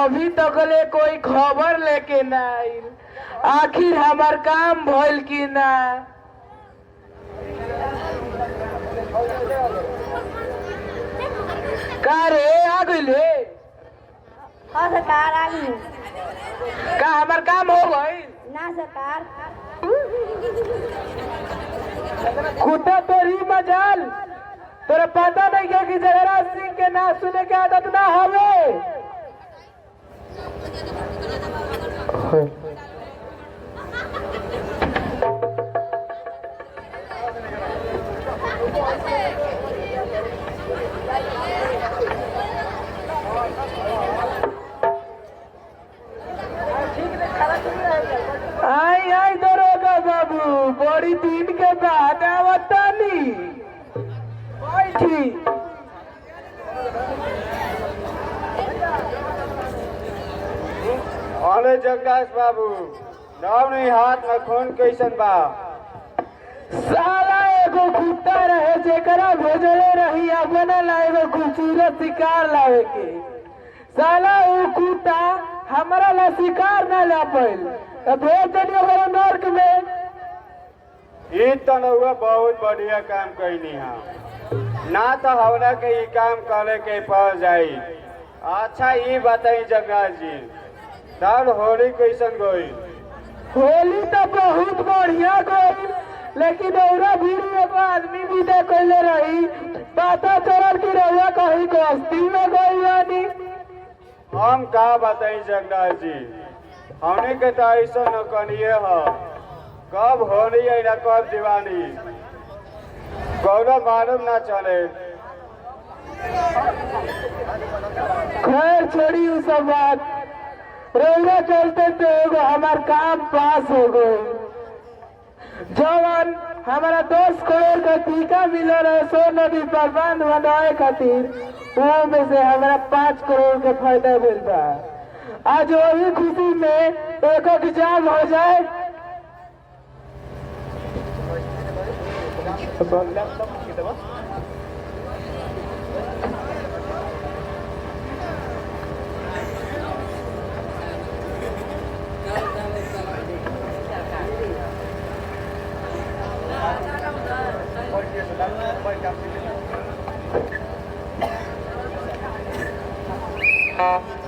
अभी तकले कोई खबर लेके ना आइल। आखिर हमार काम भइल कि ना। का रे आ गइले? हाँ सरकार आ गई। का हमार काम हो गइल? ना सरकार। खुटा तोरी मजाल तोरा पता नहीं है कि जगराज सिंह के ना सुने के आदत ना हवे। आई आई दरोगा बाबू, बड़ी दिन के बाद आवतानी। बैठी। अरे जगदास बाबू, नाव नहीं हाथ में खून कैसन बा? साला एगो कुत्ता रहे जेकरा भेजले रही अपना ला एगो खूबसूरत शिकार लावे के। साला वो कुत्ता हमारा ला शिकार ना ला पाइल, तो भेज देनी ओकरा नर्क में। ई तो नौआ बहुत बढ़िया काम कैनी है, ना तो हमरा के ई काम करे के पड़ जाई। अच्छा ये बताई जगदास जी, तब होली कैसन गई? होली तो बहुत बढ़िया गई, लेकिन औरा भीड़ एगो आदमी विदा कैले रही। पता चलल कि रउआ कहीं गस्ती में गई बानी। हम का बताई जगदास जी, हमने के तो ऐसा न कनिए है। कब होली है ना कब दीवानी, गौरव मालूम ना चले। खैर छोड़ी उ सब बात। रउआ चलते तो एगो हमार काम पास हो गए। जवन हमारा 10 करोड़ का टीका मिला रहे सो नदी पर बांध बनाए खातिर, वो में से हमारा 5 करोड़ का फायदा मिल बा। आज वही खुशी में एक एग्जाम हो जाए। Thank you.